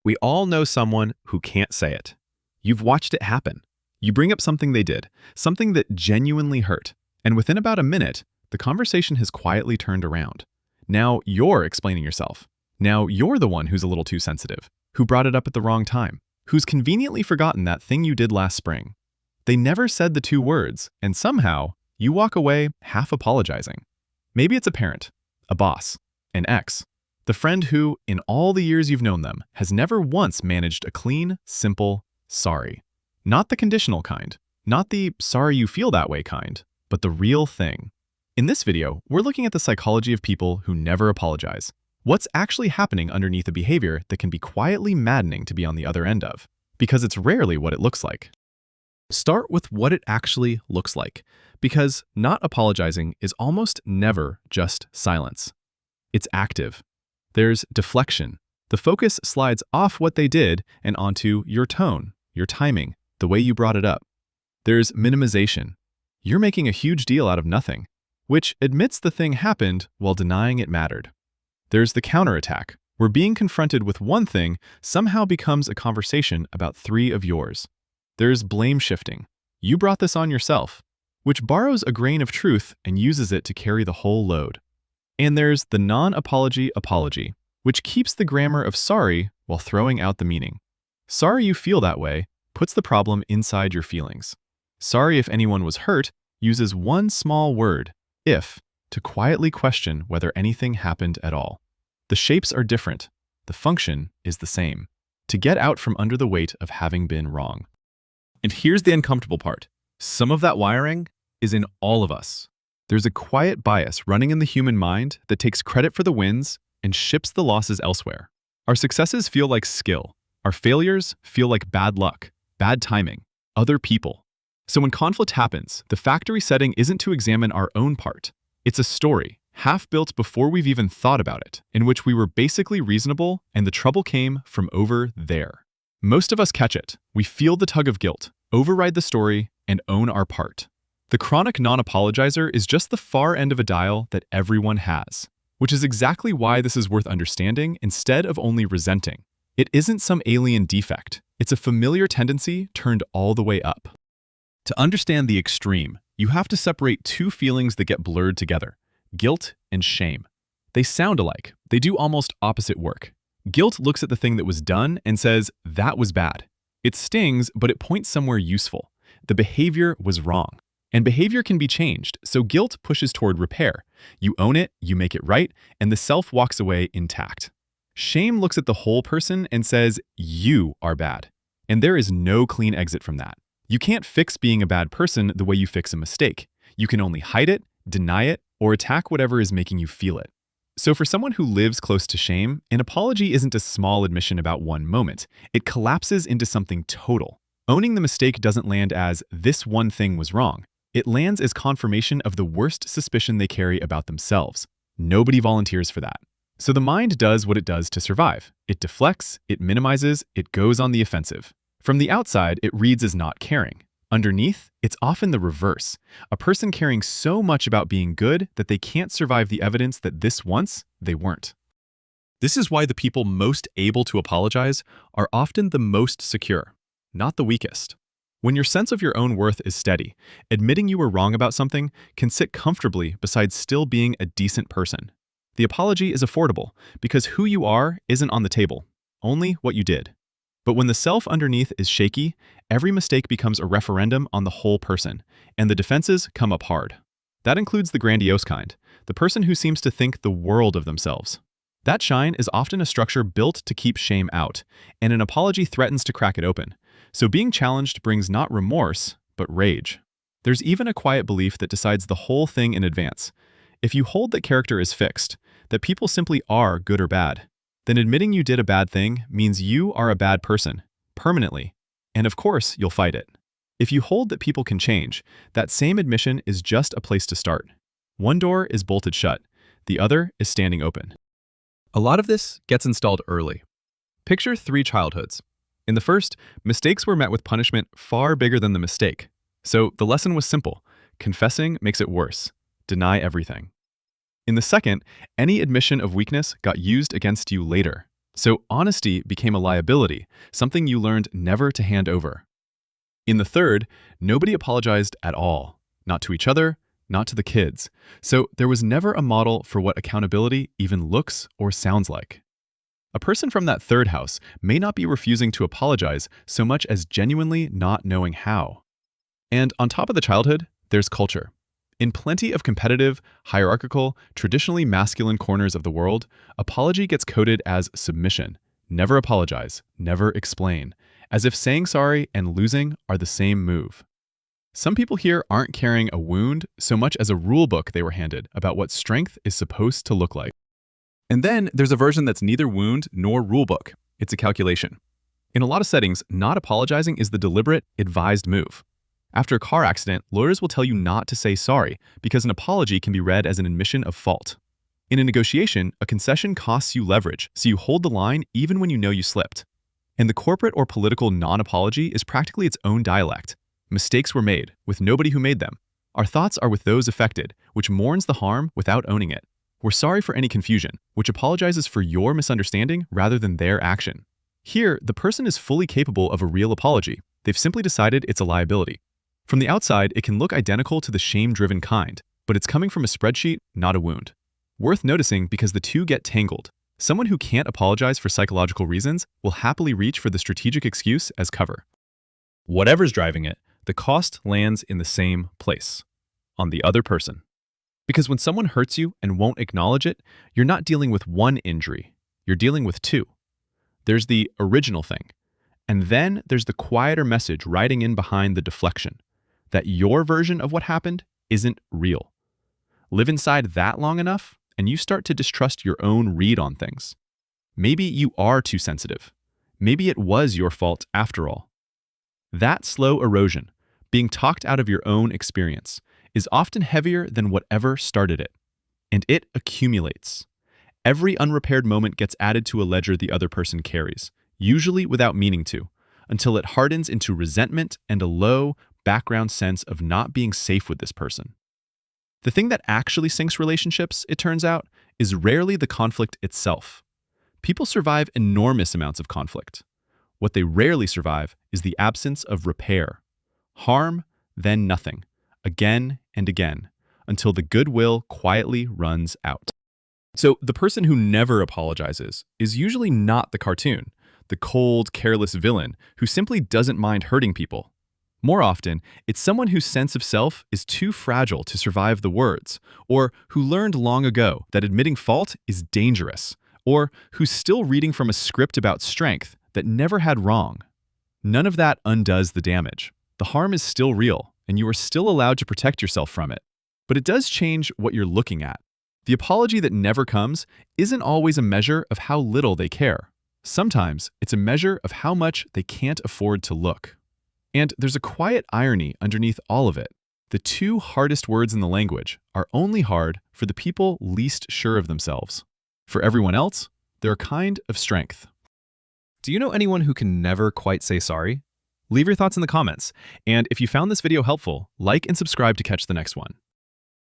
We all know someone who can't say it. You've watched it happen. You bring up something they did, something that genuinely hurt, and within about a minute, the conversation has quietly turned around. Now you're explaining yourself. Now you're the one who's a little too sensitive, who brought it up at the wrong time, who's conveniently forgotten that thing you did last spring. They never said the two words, and somehow, you walk away half apologizing. Maybe it's a parent, a boss, an ex, the friend who, in all the years you've known them, has never once managed a clean, simple sorry. Not the conditional kind, not the sorry you feel that way kind, but the real thing. In this video, we're looking at the psychology of people who never apologize. What's actually happening underneath a behavior that can be quietly maddening to be on the other end of, because it's rarely what it looks like. Start with what it actually looks like, because not apologizing is almost never just silence. It's active. There's deflection. The focus slides off what they did and onto your tone, your timing, the way you brought it up. There's minimization. You're making a huge deal out of nothing, which admits the thing happened while denying it mattered. There's the counterattack, where being confronted with one thing somehow becomes a conversation about three of yours. There's blame shifting. You brought this on yourself, which borrows a grain of truth and uses it to carry the whole load. And there's the non-apology apology, which keeps the grammar of sorry while throwing out the meaning. Sorry you feel that way puts the problem inside your feelings. Sorry if anyone was hurt uses one small word, if, to quietly question whether anything happened at all. The shapes are different. The function is the same. To get out from under the weight of having been wrong. And here's the uncomfortable part. Some of that wiring is in all of us. There's a quiet bias running in the human mind that takes credit for the wins and ships the losses elsewhere. Our successes feel like skill. Our failures feel like bad luck, bad timing, other people. So when conflict happens, the factory setting isn't to examine our own part. It's a story, half built before we've even thought about it, in which we were basically reasonable and the trouble came from over there. Most of us catch it. We feel the tug of guilt, override the story, and own our part. The chronic non-apologizer is just the far end of a dial that everyone has, which is exactly why this is worth understanding instead of only resenting. It isn't some alien defect. It's a familiar tendency turned all the way up. To understand the extreme, you have to separate two feelings that get blurred together, guilt and shame. They sound alike. They do almost opposite work. Guilt looks at the thing that was done and says, that was bad. It stings, but it points somewhere useful. The behavior was wrong. And behavior can be changed, so guilt pushes toward repair. You own it, you make it right, and the self walks away intact. Shame looks at the whole person and says, you are bad. And there is no clean exit from that. You can't fix being a bad person the way you fix a mistake. You can only hide it, deny it, or attack whatever is making you feel it. So for someone who lives close to shame, an apology isn't a small admission about one moment. It collapses into something total. Owning the mistake doesn't land as, this one thing was wrong. It lands as confirmation of the worst suspicion they carry about themselves. Nobody volunteers for that. So the mind does what it does to survive. It deflects, it minimizes, it goes on the offensive. From the outside, it reads as not caring. Underneath, it's often the reverse. A person caring so much about being good that they can't survive the evidence that this once, they weren't. This is why the people most able to apologize are often the most secure, not the weakest. When your sense of your own worth is steady, admitting you were wrong about something can sit comfortably beside still being a decent person. The apology is affordable because who you are isn't on the table, only what you did. But when the self underneath is shaky, every mistake becomes a referendum on the whole person, and the defenses come up hard. That includes the grandiose kind, the person who seems to think the world of themselves. That shine is often a structure built to keep shame out, and an apology threatens to crack it open. So being challenged brings not remorse, but rage. There's even a quiet belief that decides the whole thing in advance. If you hold that character is fixed, that people simply are good or bad, then admitting you did a bad thing means you are a bad person, permanently. And of course, you'll fight it. If you hold that people can change, that same admission is just a place to start. One door is bolted shut, the other is standing open. A lot of this gets installed early. Picture 3 childhoods. In the first, mistakes were met with punishment far bigger than the mistake. So the lesson was simple. Confessing makes it worse. Deny everything. In the second, any admission of weakness got used against you later. So honesty became a liability, something you learned never to hand over. In the third, nobody apologized at all, not to each other, not to the kids. So there was never a model for what accountability even looks or sounds like. A person from that third house may not be refusing to apologize so much as genuinely not knowing how. And on top of the childhood, there's culture. In plenty of competitive, hierarchical, traditionally masculine corners of the world, apology gets coded as submission. Never apologize, never explain, as if saying sorry and losing are the same move. Some people here aren't carrying a wound so much as a rule book they were handed about what strength is supposed to look like. And then there's a version that's neither wound nor rulebook. It's a calculation. In a lot of settings, not apologizing is the deliberate, advised move. After a car accident, lawyers will tell you not to say sorry because an apology can be read as an admission of fault. In a negotiation, a concession costs you leverage, so you hold the line even when you know you slipped. And the corporate or political non-apology is practically its own dialect. Mistakes were made, with nobody who made them. Our thoughts are with those affected, which mourns the harm without owning it. We're sorry for any confusion, which apologizes for your misunderstanding rather than their action. Here, the person is fully capable of a real apology. They've simply decided it's a liability. From the outside, it can look identical to the shame-driven kind, but it's coming from a spreadsheet, not a wound. Worth noticing because the two get tangled. Someone who can't apologize for psychological reasons will happily reach for the strategic excuse as cover. Whatever's driving it, the cost lands in the same place, on the other person. Because when someone hurts you and won't acknowledge it, you're not dealing with one injury, you're dealing with two. There's the original thing, and then there's the quieter message riding in behind the deflection, that your version of what happened isn't real. Live inside that long enough, and you start to distrust your own read on things. Maybe you are too sensitive. Maybe it was your fault after all. That slow erosion, being talked out of your own experience, is often heavier than whatever started it, and it accumulates. Every unrepaired moment gets added to a ledger the other person carries, usually without meaning to, until it hardens into resentment and a low, background sense of not being safe with this person. The thing that actually sinks relationships, it turns out, is rarely the conflict itself. People survive enormous amounts of conflict. What they rarely survive is the absence of repair. Harm, then nothing, again and again, until the goodwill quietly runs out. So the person who never apologizes is usually not the cartoon, the cold, careless villain who simply doesn't mind hurting people. More often, it's someone whose sense of self is too fragile to survive the words, or who learned long ago that admitting fault is dangerous, or who's still reading from a script about strength that never had wrong. None of that undoes the damage. The harm is still real, and you are still allowed to protect yourself from it. But it does change what you're looking at. The apology that never comes isn't always a measure of how little they care. Sometimes it's a measure of how much they can't afford to look. And there's a quiet irony underneath all of it. The two hardest words in the language are only hard for the people least sure of themselves. For everyone else, they're a kind of strength. Do you know anyone who can never quite say sorry? Leave your thoughts in the comments. And if you found this video helpful, like and subscribe to catch the next one.